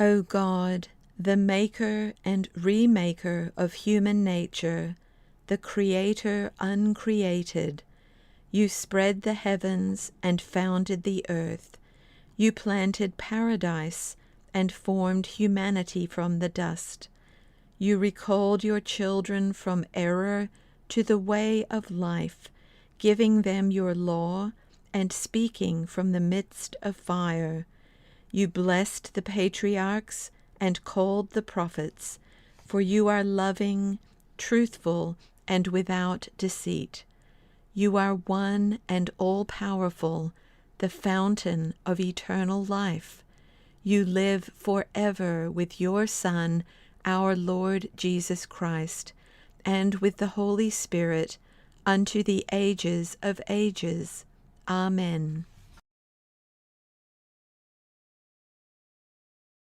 O God, the maker and remaker of human nature, the creator uncreated, you spread the heavens and founded the earth. You planted paradise and formed humanity from the dust. You recalled your children from error to the way of life, giving them your law and speaking from the midst of fire. You blessed the patriarchs and called the prophets, for you are loving, truthful, and without deceit. You are one and all-powerful, the fountain of eternal life. You live forever with your Son, our Lord Jesus Christ, and with the Holy Spirit, unto the ages of ages. Amen.